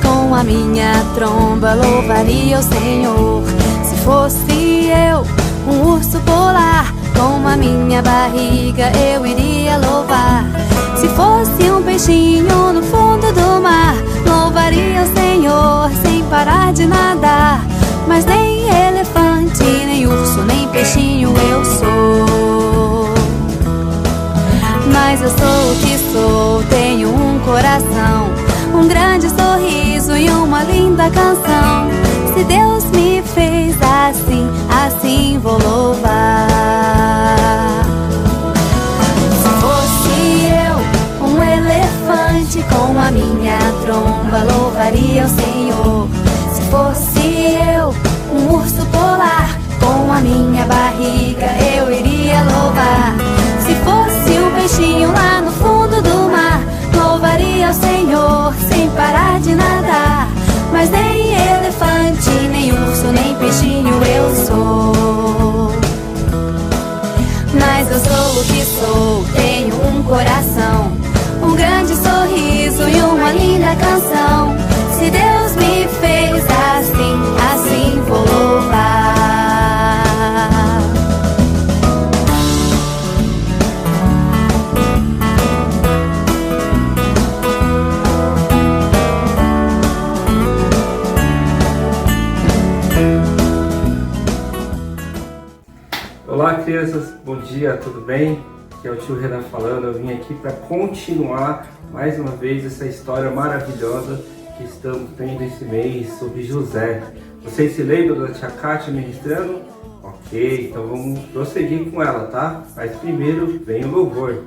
Com a minha tromba louvaria o Senhor. Se fosse eu um urso polar, com a minha barriga eu iria louvar. Se fosse um peixinho no fundo do mar, louvaria o Senhor sem parar de nadar. Mas nem elefante, nem urso, nem peixinho eu sou. Mas eu sou o que sou, tenho um coração, um grande sorriso e uma linda canção. Se Deus me fez assim, assim vou louvar. Se fosse eu um elefante, com a minha tromba louvaria o Senhor. Se fosse eu um urso polar, com a minha barriga eu iria louvar. Se fosse um peixinho lá no fundo do mar, louvaria o Senhor sem parar de nadar. Mas nem elefante, nem urso, nem peixinho eu sou. Mas eu sou o que sou, tenho um coração, um grande sorriso e uma linda canção. Se Deus me fez assim, assim vou louvar. Olá crianças, bom dia, tudo bem? Aqui é o tio Renan falando. Eu vim aqui para continuar mais uma vez essa história maravilhosa que estamos tendo esse mês sobre José. Vocês se lembram da tia Kátia ministrando? Ok, então vamos prosseguir com ela, tá? Mas primeiro vem o louvor.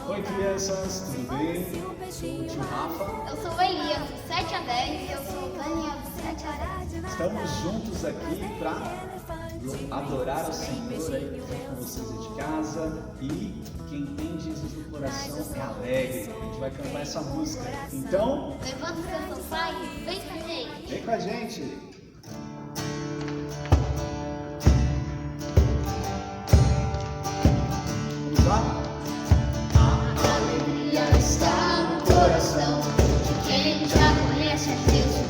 Oi crianças, tudo bem? Eu sou o tio Rafa. Eu sou o Elias, do 7 a 10. Eu sou o Daniel, do 7 a 10. Estamos juntos aqui para adorar o Senhor aí com vocês de casa. E quem tem Jesus no coração é alegre. A gente vai cantar essa música. Então, levanta o seu sofá e vem com a gente. Vem com a gente. Vamos lá? A alegria está no coração de quem já conhece a Jesus.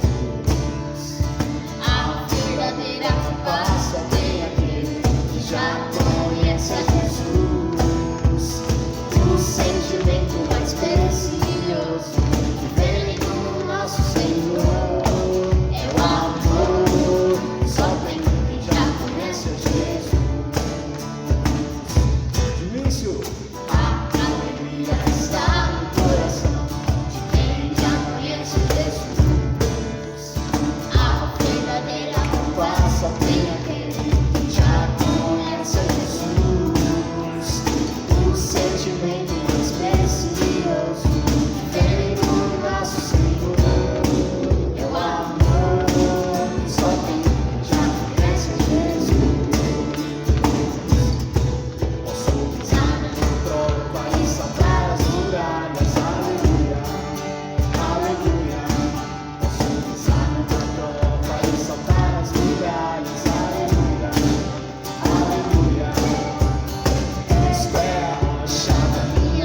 A verdadeira paz só tem aquele que já conhece a Jesus. O sentimento mais precioso que vem do nosso Senhor é o amor. Só tem quem já conhece a Jesus. De início. A alegria está no coração de quem já conhece Jesus. A verdadeira paz só tem aquele que já conhece Jesus. O sentimento mais precioso que vem do nosso Senhor é o amor. Só tem quem já conhece Jesus. Posso pisar na prova e saltar as muralhas. Aleluia, aleluia. Posso pisar na prova e saltar as muralhas. Aleluia, aleluia. Cristo é a rocha da minha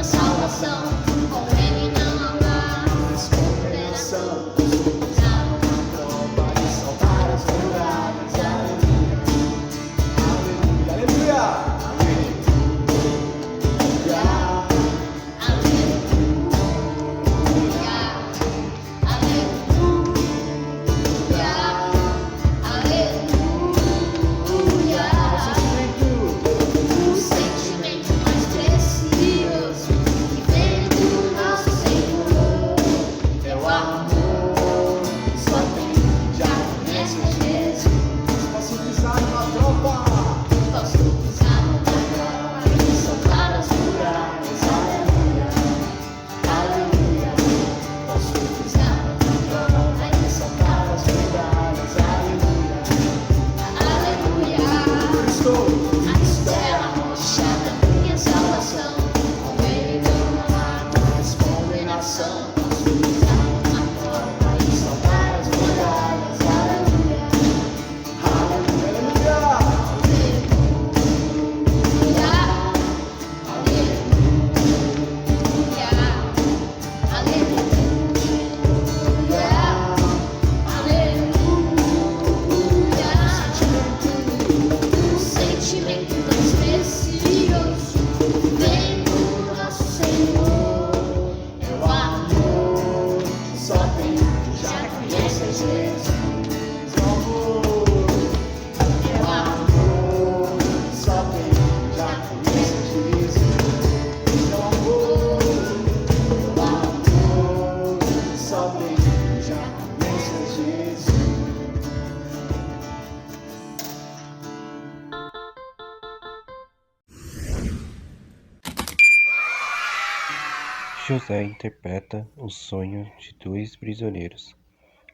José interpreta o sonho de dois prisioneiros.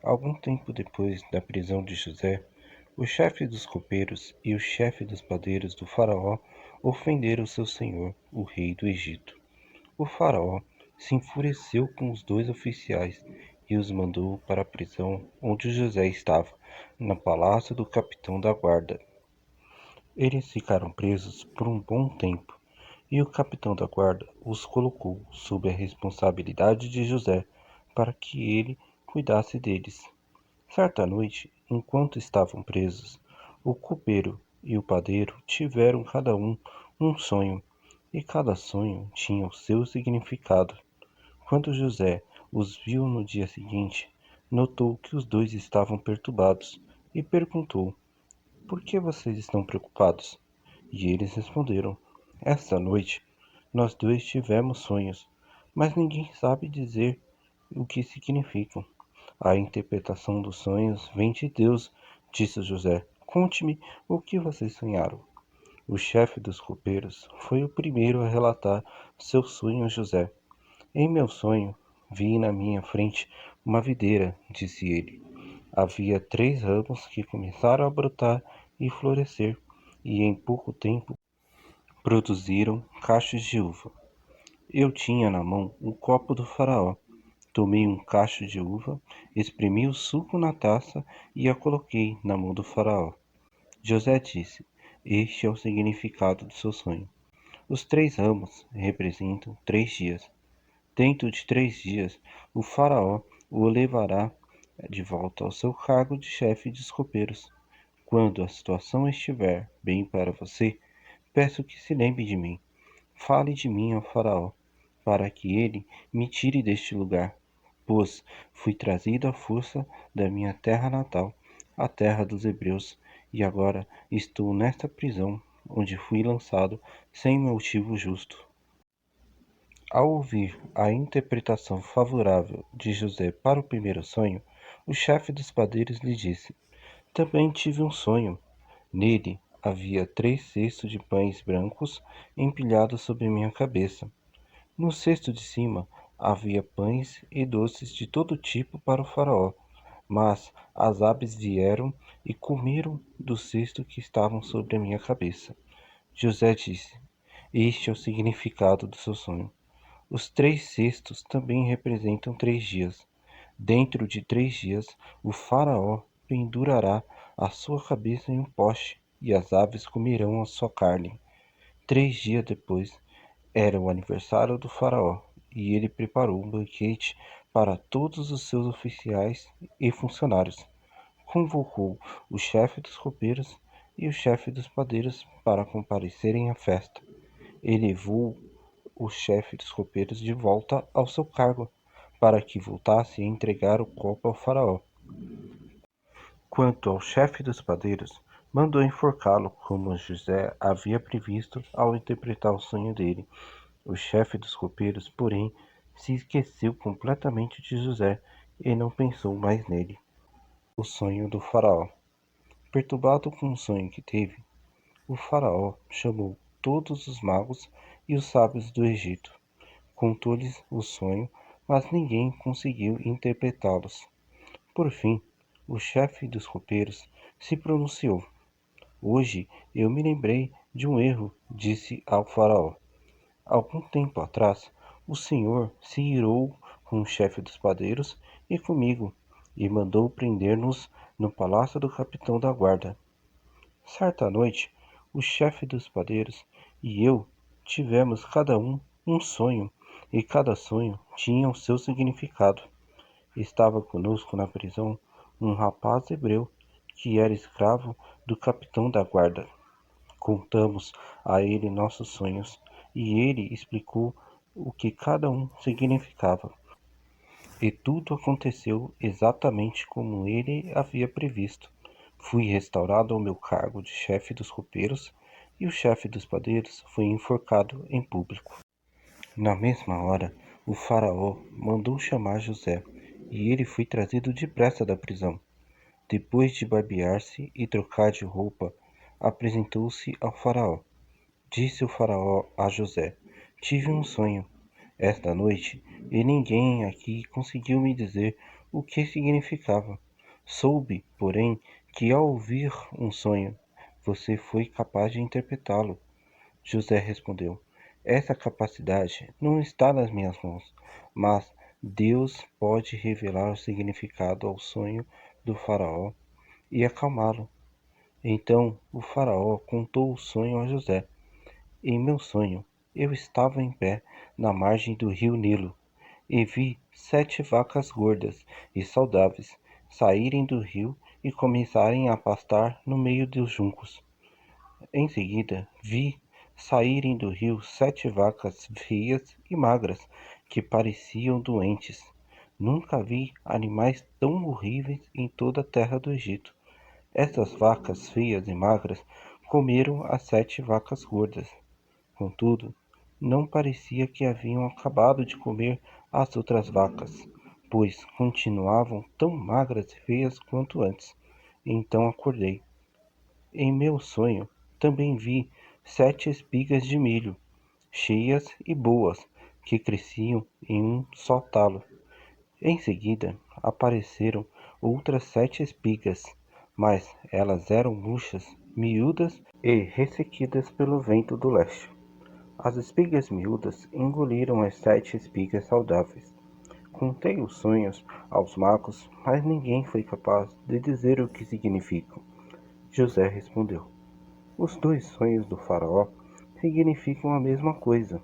Algum tempo depois da prisão de José, o chefe dos copeiros e o chefe dos padeiros do faraó ofenderam seu senhor, o rei do Egito. O faraó se enfureceu com os dois oficiais e os mandou para a prisão onde José estava, no palácio do capitão da guarda. Eles ficaram presos por um bom tempo, e o capitão da guarda os colocou sob a responsabilidade de José para que ele cuidasse deles. Certa noite, enquanto estavam presos, o copeiro e o padeiro tiveram cada um sonho, e cada sonho tinha o seu significado. Quando José os viu no dia seguinte, notou que os dois estavam perturbados e perguntou: Por que vocês estão preocupados? E eles responderam: Esta noite nós dois tivemos sonhos, mas ninguém sabe dizer o que significam. A interpretação dos sonhos vem de Deus, disse José. Conte-me o que vocês sonharam. O chefe dos copeiros foi o primeiro a relatar seu sonho a José. Em meu sonho, vi na minha frente uma videira, disse ele. Havia 3 ramos que começaram a brotar e florescer, e em pouco tempo produziram cachos de uva. Eu tinha na mão um copo do faraó. Tomei um cacho de uva, espremi o suco na taça e a coloquei na mão do faraó. José disse: Este é o significado do seu sonho. Os 3 ramos representam 3 dias. Dentro de 3 dias, o faraó o levará de volta ao seu cargo de chefe de copeiros. Quando a situação estiver bem para você, peço que se lembre de mim. Fale de mim ao faraó, para que ele me tire deste lugar, pois fui trazido à força da minha terra natal, a terra dos hebreus, e agora estou nesta prisão, onde fui lançado sem motivo justo. Ao ouvir a interpretação favorável de José para o primeiro sonho, o chefe dos padeiros lhe disse: Também tive um sonho. Nele havia 3 cestos de pães brancos empilhados sobre minha cabeça. No cesto de cima havia pães e doces de todo tipo para o faraó, mas as aves vieram e comeram do cesto que estavam sobre a minha cabeça. José disse: Este é o significado do seu sonho. Os 3 cestos também representam 3 dias. Dentro de 3 dias, o faraó pendurará a sua cabeça em um poste, e as aves comerão a sua carne. 3 dias depois, era o aniversário do faraó, e ele preparou um banquete para todos os seus oficiais e funcionários. Convocou o chefe dos copeiros e o chefe dos padeiros para comparecerem à festa. Ele levou o chefe dos copeiros de volta ao seu cargo, para que voltasse a entregar o copo ao faraó. Quanto ao chefe dos padeiros, mandou enforcá-lo, como José havia previsto ao interpretar o sonho dele. O chefe dos copeiros, porém, se esqueceu completamente de José e não pensou mais nele. O sonho do faraó. Perturbado com o sonho que teve, o faraó chamou todos os magos e os sábios do Egito. Contou-lhes o sonho, mas ninguém conseguiu interpretá-los. Por fim, o chefe dos copeiros se pronunciou. Hoje eu me lembrei de um erro, disse ao faraó. Algum tempo atrás, o senhor se irou com o chefe dos padeiros e comigo, e mandou prender-nos no palácio do capitão da guarda. Certa noite, o chefe dos padeiros e eu tivemos cada um sonho, e cada sonho tinha o seu significado. Estava conosco na prisão um rapaz hebreu que era escravo do capitão da guarda. Contamos a ele nossos sonhos, e ele explicou o que cada um significava. E tudo aconteceu exatamente como ele havia previsto. Fui restaurado ao meu cargo de chefe dos copeiros, e o chefe dos padeiros foi enforcado em público. Na mesma hora, o faraó mandou chamar José, e ele foi trazido depressa da prisão. Depois de barbear-se e trocar de roupa, apresentou-se ao faraó. Disse o faraó a José: Tive um sonho. esta noite e ninguém aqui conseguiu me dizer o que significava. Soube, porém, que ao ouvir um sonho, você foi capaz de interpretá-lo. José respondeu: essa capacidade não está nas minhas mãos, mas Deus pode revelar o significado ao sonho do faraó e acalmá-lo. Então o faraó contou o sonho a José. Em meu sonho, eu estava em pé na margem do rio Nilo e vi 7 vacas gordas e saudáveis saírem do rio e começarem a pastar no meio dos juncos. Em seguida, vi saírem do rio 7 vacas feias e magras, que pareciam doentes. Nunca vi animais tão horríveis em toda a terra do Egito. Essas vacas feias e magras comeram as 7 vacas gordas. Contudo, não parecia que haviam acabado de comer as outras vacas, pois continuavam tão magras e feias quanto antes. Então acordei. Em meu sonho, também vi 7 espigas de milho, cheias e boas, que cresciam em um só talo. Em seguida, apareceram outras 7 espigas, mas elas eram murchas, miúdas e ressequidas pelo vento do leste. As espigas miúdas engoliram as 7 espigas saudáveis. Contei os sonhos aos magos, mas ninguém foi capaz de dizer o que significam. José respondeu: os 2 sonhos do faraó significam a mesma coisa.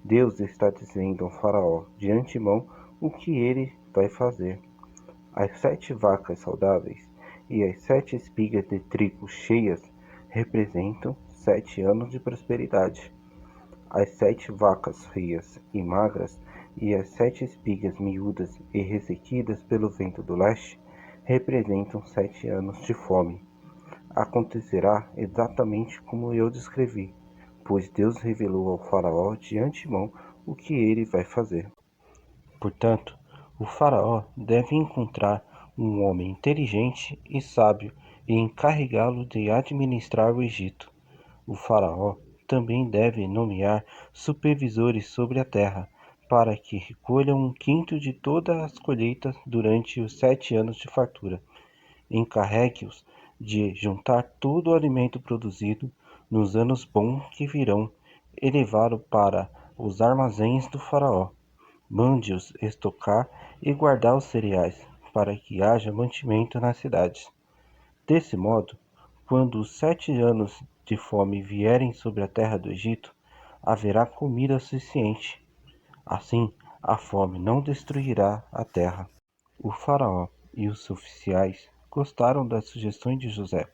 Deus está dizendo ao faraó de antemão o que ele vai fazer. As 7 vacas saudáveis e as 7 espigas de trigo cheias representam 7 anos de prosperidade. As 7 vacas feias e magras e as 7 espigas miúdas e ressequidas pelo vento do leste representam 7 anos de fome. Acontecerá exatamente como eu descrevi, pois Deus revelou ao faraó de antemão o que ele vai fazer. Portanto, o faraó deve encontrar um homem inteligente e sábio e encarregá-lo de administrar o Egito. O faraó também deve nomear supervisores sobre a terra, para que recolham 1/5 de todas as colheitas durante os 7 anos de fartura. Encarregue-os de juntar todo o alimento produzido nos anos bons que virão e levá-lo para os armazéns do faraó. Mande-os estocar e guardar os cereais, para que haja mantimento nas cidades. Desse modo, quando os 7 anos de fome vierem sobre a terra do Egito, haverá comida suficiente. Assim, a fome não destruirá a terra. O faraó e os oficiais gostaram das sugestões de José.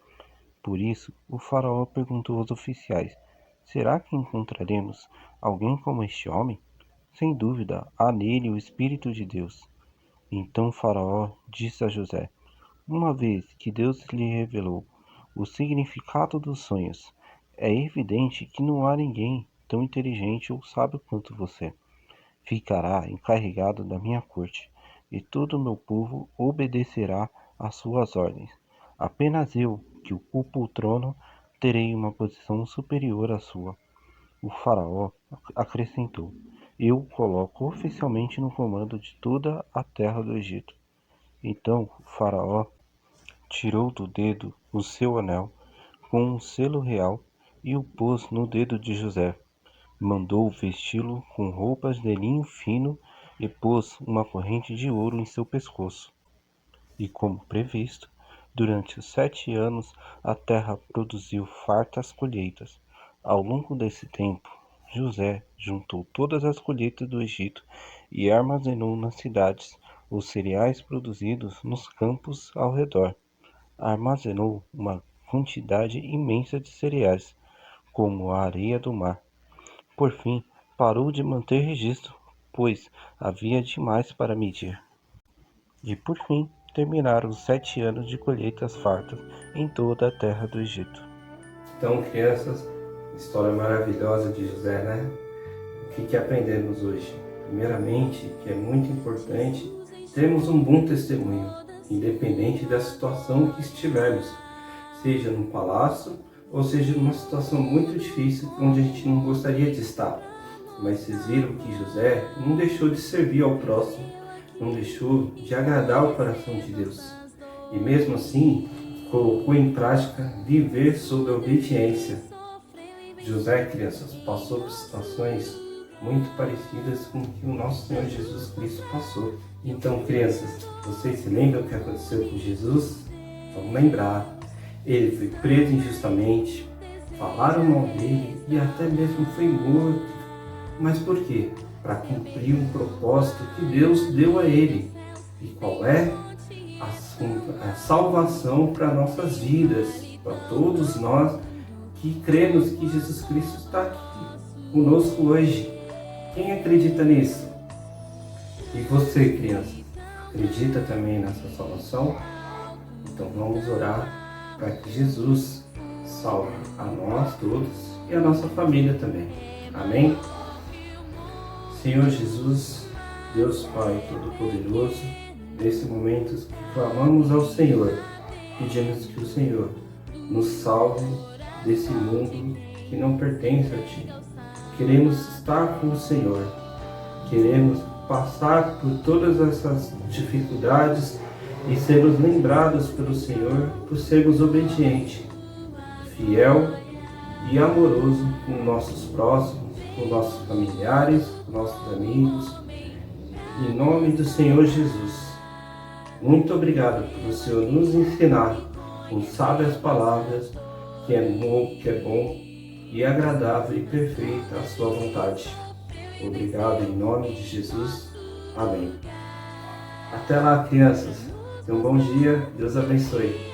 Por isso, o faraó perguntou aos oficiais: será que encontraremos alguém como este homem? Sem dúvida, há nele o Espírito de Deus. Então o faraó disse a José: uma vez que Deus lhe revelou o significado dos sonhos, é evidente que não há ninguém tão inteligente ou sábio quanto você. Ficará encarregado da minha corte, e todo o meu povo obedecerá às suas ordens. Apenas eu, que ocupo o trono, terei uma posição superior à sua. O faraó acrescentou: eu o coloco oficialmente no comando de toda a terra do Egito. Então o faraó tirou do dedo o seu anel com um selo real e o pôs no dedo de José. Mandou vesti-lo com roupas de linho fino e pôs uma corrente de ouro em seu pescoço. E como previsto, durante os 7 anos a terra produziu fartas colheitas. Ao longo desse tempo, José juntou todas as colheitas do Egito e armazenou nas cidades os cereais produzidos nos campos ao redor. Armazenou uma quantidade imensa de cereais, como a areia do mar. Por fim, parou de manter registro, pois havia demais para medir. E por fim, terminaram os 7 anos de colheitas fartas em toda a terra do Egito. Então, crianças, história maravilhosa de José, né? O que aprendemos hoje? Primeiramente, que é muito importante termos um bom testemunho, independente da situação que estivermos, seja num palácio ou seja numa situação muito difícil onde a gente não gostaria de estar. Mas vocês viram que José não deixou de servir ao próximo, não deixou de agradar o coração de Deus. E mesmo assim, colocou em prática viver sob a obediência. José, crianças, passou por situações muito parecidas com o que o nosso Senhor Jesus Cristo passou. Então, crianças, vocês se lembram o que aconteceu com Jesus? Vamos lembrar. Ele foi preso injustamente, falaram mal dele e até mesmo foi morto. Mas por quê? Para cumprir um propósito que Deus deu a ele. E qual é? A salvação para nossas vidas, para todos nós que cremos que Jesus Cristo está aqui conosco hoje. Quem acredita nisso? E você, criança, acredita também nessa salvação? Então vamos orar para que Jesus salve a nós todos e a nossa família também. Amém? Senhor Jesus, Deus Pai Todo-Poderoso, nesse momento que clamamos ao Senhor, pedimos que o Senhor nos salve desse mundo que não pertence a Ti. Queremos estar com o Senhor, queremos passar por todas essas dificuldades e sermos lembrados pelo Senhor por sermos obedientes, fiel e amoroso com nossos próximos, com nossos familiares, com nossos amigos. Em nome do Senhor Jesus, muito obrigado por o Senhor nos ensinar com sábias palavras que é bom e agradável e perfeita a sua vontade. Obrigado em nome de Jesus. Amém. Até lá, crianças. Tenham um bom dia. Deus abençoe.